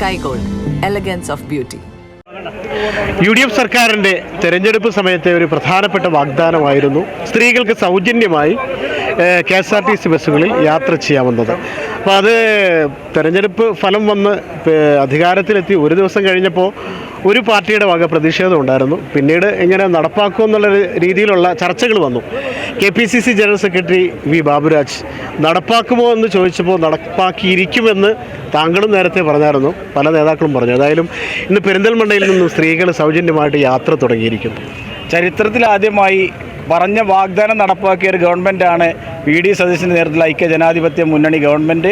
Sky Gold, elegance of beauty. UDF സർക്കാരിൻ്റെ തെരഞ്ഞെടുപ്പ് സമയത്തെ ഒരു പ്രധാനപ്പെട്ട വാഗ്ദാനമായിരുന്നു സ്ത്രീകൾക്ക് സൗജന്യമായി KSRTC ബസ്സുകളിൽ യാത്ര ചെയ്യാവുന്നത്. അപ്പോൾ അത് തെരഞ്ഞെടുപ്പ് ഫലം വന്ന് അധികാരത്തിലെത്തി ഒരു ദിവസം കഴിഞ്ഞപ്പോൾ ഒരു പാർട്ടിയുടെ വക പ്രതിഷേധം ഉണ്ടായിരുന്നു. പിന്നീട് എങ്ങനെ നടപ്പാക്കുമെന്നുള്ള രീതിയിലുള്ള ചർച്ചകൾ വന്നു. KPCC general secretary V. Baburaj നടപ്പാക്കുമോ എന്ന് ചോദിച്ചപ്പോൾ നടപ്പാക്കിയിരിക്കുമെന്ന് താങ്കളും നേരത്തെ പറഞ്ഞായിരുന്നു, പല നേതാക്കളും പറഞ്ഞു. ഏതായാലും ഇന്ന് പെരിന്തൽമണ്ണയിൽ നിന്നും സ്ത്രീകൾ സൗജന്യമായിട്ട് യാത്ര തുടങ്ങിയിരിക്കുന്നു. ചരിത്രത്തിലാദ്യമായി പറഞ്ഞ വാഗ്ദാനം നടപ്പാക്കിയ ഒരു ഗവൺമെൻറ്റാണ് VD സതീശൻ്റെ നേതൃത്വത്തിലുള്ള ഐക്യ ജനാധിപത്യ മുന്നണി ഗവൺമെൻറ്.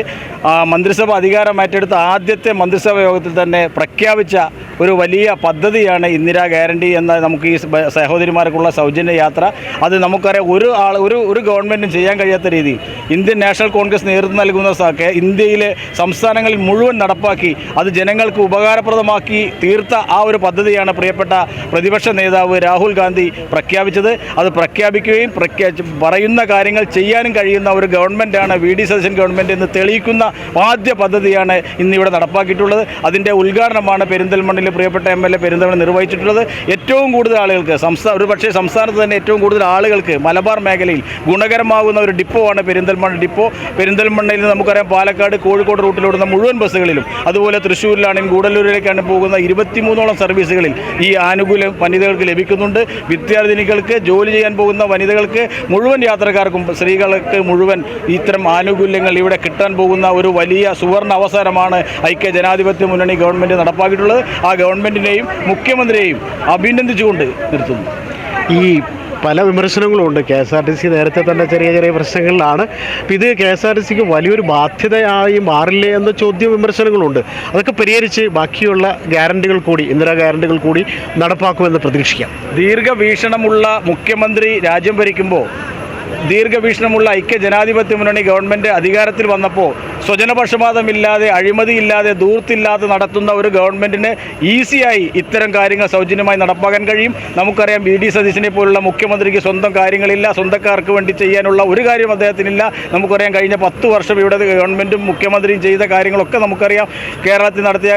മന്ത്രിസഭ അധികാരം ഏറ്റെടുത്ത ആദ്യത്തെ മന്ത്രിസഭാ യോഗത്തിൽ തന്നെ പ്രഖ്യാപിച്ച ഒരു വലിയ പദ്ധതിയാണ് ഇന്ദിരാ ഗ്യാരണ്ടി എന്ന നമുക്ക് ഈ സഹോദരിമാർക്കുള്ള സൗജന്യ യാത്ര. അത് നമുക്കറിയാം, ഒരു ഗവൺമെൻറ്റും ചെയ്യാൻ കഴിയാത്ത രീതിയിൽ ഇന്ത്യൻ നാഷണൽ കോൺഗ്രസ് നേതൃത്വം നൽകുന്ന ഇന്ത്യയിലെ സംസ്ഥാനങ്ങളിൽ മുഴുവൻ നടപ്പാക്കി അത് ജനങ്ങൾക്ക് ഉപകാരപ്രദമാക്കി തീർത്ത ആ ഒരു പദ്ധതിയാണ് പ്രിയപ്പെട്ട പ്രതിപക്ഷ നേതാവ് രാഹുൽ ഗാന്ധി പ്രഖ്യാപിച്ചത്. അത് പ്രഖ്യാപിക്കുകയും പറയുന്ന കാര്യങ്ങൾ ചെയ്യാനും കഴിയുന്ന ഒരു ഗവൺമെൻറ്റാണ് VD സതീശൻ ഗവൺമെൻറ് എന്ന് തെളിയിക്കുന്ന ആദ്യ പദ്ധതിയാണ് ഇന്നിവിടെ നടപ്പാക്കിയിട്ടുള്ളത്. അതിൻ്റെ ഉദ്ഘാടനമാണ് പെരിന്തൽമണ്ണയിൽ പ്രിയപ്പെട്ട MLA പെരിന്തൽമണ്ണ നിർവഹിച്ചിട്ടുള്ളത്. ഏറ്റവും കൂടുതൽ ആളുകൾക്ക് ഒരുപക്ഷെ സംസ്ഥാനത്ത് തന്നെ ഏറ്റവും കൂടുതൽ ആളുകൾക്ക് മലബാർ മേഖലയിൽ ഗുണകരമാകുന്ന ഒരു ഡിപ്പോ ആണ് പെരിന്തൽമണ്ണ ഡിപ്പോ. പെരിന്തൽമണ്ണയിൽ നിന്ന് നമുക്കറിയാം പാലക്കാട് കോഴിക്കോട് റൂട്ടിലോടുന്ന മുഴുവൻ ബസ്സുകളിലും, അതുപോലെ തൃശ്ശൂരിലാണെങ്കിൽ ഗൂഡല്ലൂരിലേക്കാണ് പോകുന്ന 23ഓളം സർവീസുകളിൽ ഈ ആനുകൂല്യം വനിതകൾക്ക് ലഭിക്കുന്നുണ്ട്. വിദ്യാർത്ഥിനികൾക്ക്, ജോലി ചെയ്യാൻ പോകുന്ന വനിതകൾക്ക്, മുഴുവൻ യാത്രക്കാർക്കും, സ്ത്രീകൾക്ക് മുഴുവൻ ഇത്തരം ആനുകൂല്യങ്ങൾ ഇവിടെ കിട്ടാൻ പോകുന്ന ഒരു വലിയ സുവർണ അവസരമാണ് ഐക്യ ജനാധിപത്യ മുന്നണി ഗവൺമെൻറ് നടപ്പാക്കിയിട്ടുള്ളത്. ആ ഗവൺമെൻറ്റിനെയും മുഖ്യമന്ത്രിയെയും അഭിനന്ദിച്ചുകൊണ്ട് നിർത്തുന്നു. ഈ പല വിമർശനങ്ങളുമുണ്ട്. KSRTC നേരത്തെ തന്നെ ചെറിയ പ്രശ്നങ്ങളിലാണ്. അപ്പോൾ ഇത് KSRTCക്ക് വലിയൊരു ബാധ്യതയായി മാറില്ലേ എന്ന വിമർശനങ്ങളുണ്ട്. അതൊക്കെ പരിഹരിച്ച് ബാക്കിയുള്ള ഗ്യാരണ്ടികൾ കൂടി, ഇന്ദിരാ ഗ്യാരണ്ടികൾ കൂടി നടപ്പാക്കുമെന്ന് പ്രതീക്ഷിക്കാം. ദീർഘവീക്ഷണമുള്ള മുഖ്യമന്ത്രി രാജ്യം ഭരിക്കുമ്പോൾ, ദീർഘവീക്ഷണമുള്ള ഐക്യ ജനാധിപത്യ മുന്നണി ഗവൺമെൻറ് അധികാരത്തിൽ വന്നപ്പോൾ സ്വജനപക്ഷപാതമില്ലാതെ, അഴിമതിയില്ലാതെ, ദൂർത്തില്ലാതെ നടത്തുന്ന ഒരു ഗവൺമെൻറ്റിന് ഈസിയായി ഇത്തരം കാര്യങ്ങൾ സൗജന്യമായി നടപ്പാക്കാൻ കഴിയും. നമുക്കറിയാം VD സതീശനെ പോലുള്ള മുഖ്യമന്ത്രിക്ക് സ്വന്തം കാര്യങ്ങളില്ല, സ്വന്തക്കാർക്ക് വേണ്ടി ചെയ്യാനുള്ള ഒരു കാര്യം അദ്ദേഹത്തിനില്ല. നമുക്കറിയാം കഴിഞ്ഞ 10 വർഷം ഇവിടെ ഗവൺമെൻറ്റും മുഖ്യമന്ത്രിയും ചെയ്ത കാര്യങ്ങളൊക്കെ നമുക്കറിയാം. കേരളത്തിൽ നടത്തിയ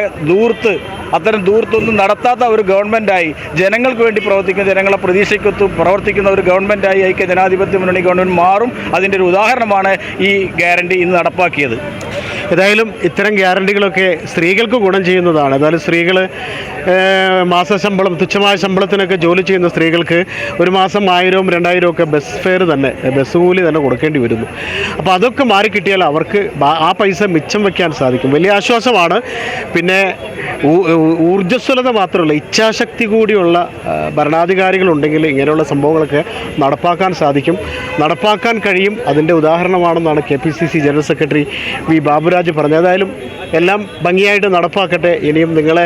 അത്തരം ദൂർത്തൊന്നും നടത്താത്ത ഒരു ഗവൺമെൻറ്റായി, ജനങ്ങൾക്ക് വേണ്ടി പ്രവർത്തിക്കുന്ന, ജനങ്ങളെ പ്രതീക്ഷയ്ക്കൊത്ത് പ്രവർത്തിക്കുന്ന ഒരു ഗവൺമെൻറ്റായി ഐക്യ ജനാധിപത്യ മുന്നണി ഗവൺമെൻറ് മാറും. അതിൻ്റെ ഒരു ഉദാഹരണമാണ് ഈ ഗ്യാരണ്ടി ഇന്ന് നടപ്പാക്കിയത്. ഏതായാലും ഇത്തരം ഗ്യാരണ്ടികളൊക്കെ സ്ത്രീകൾക്ക് ഗുണം ചെയ്യുന്നതാണ്. ഏതായാലും സ്ത്രീകൾ മാസശമ്പളം, തുച്ഛമായ ശമ്പളത്തിനൊക്കെ ജോലി ചെയ്യുന്ന സ്ത്രീകൾക്ക് ഒരു മാസം 1000-ഉം 2000-ഉം ഒക്കെ ബസ് ഫെയർ തന്നെ, ബസ് കൂലി തന്നെ കൊടുക്കേണ്ടി വരുന്നു. അപ്പോൾ അതൊക്കെ മാറിക്കിട്ടിയാൽ അവർക്ക് ആ പൈസ മിച്ചം വയ്ക്കാൻ സാധിക്കും. വലിയ ആശ്വാസമാണ്. പിന്നെ ഊർജ്ജസ്വലത മാത്രമല്ല, ഇച്ഛാശക്തി കൂടിയുള്ള ഭരണാധികാരികളുണ്ടെങ്കിൽ ഇങ്ങനെയുള്ള സംഭവങ്ങളൊക്കെ നടപ്പാക്കാൻ സാധിക്കും, നടപ്പാക്കാൻ കഴിയും. അതിൻ്റെ ഉദാഹരണമാണെന്നാണ് KPCC general secretary V. Baburaj പറഞ്ഞത്. ഏതായാലും എല്ലാം ഭംഗിയായിട്ട് നടപ്പാക്കട്ടെ. ഇനിയും നിങ്ങളെ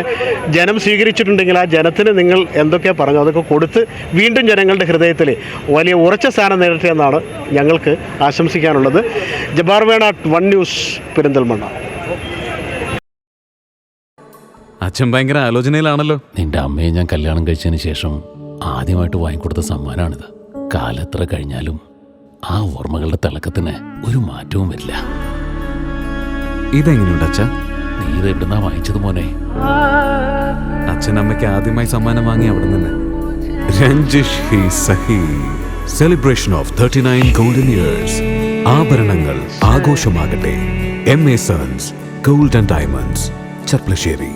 ജനം സ്വീകരിച്ചിട്ടുണ്ടെങ്കിൽ ആ ജനത്തിന് നിങ്ങൾ എന്തൊക്കെ പറഞ്ഞു അതൊക്കെ കൊടുത്ത് വീണ്ടും ജനങ്ങളുടെ ഹൃദയത്തിൽ വലിയ ഉറച്ച സ്ഥാനം നേടട്ടെ എന്നാണ് ഞങ്ങൾക്ക് ആശംസിക്കാനുള്ളത്. ജബ്ബാർ വേണ, 1 ന്യൂസ്, പെരിന്തൽമണ്ണ. അച്ഛൻ ഭയങ്കര ആലോചനയിലാണല്ലോ. നിന്റെ അമ്മയെ ഞാൻ കല്യാണം കഴിച്ചതിന് ശേഷം ആദ്യമായിട്ട് വാങ്ങിക്കൊടുത്ത സമ്മാനമാണിത്. കാലത്ര കഴിഞ്ഞാലും ആ ഓർമ്മകളുടെ തിളക്കത്തിന് ഒരു മാറ്റവും വരില്ല. ഇതെങ്ങനെയുണ്ട് അച്ഛാ? നീ ഇത് എവിടുന്നാ വാങ്ങിച്ചത് മോനെ? അച്ഛനമ്മയ്ക്ക് ആദ്യമായി സമ്മാനം വാങ്ങി അവിടെ നിന്ന്. രഞ്ജിഷ് ഹി സഹി. Celebration of 39 golden years. ആഭരണങ്ങൾ ആഘോഷമാകട്ടെ. MA sons gold and diamonds, Cherpulassery.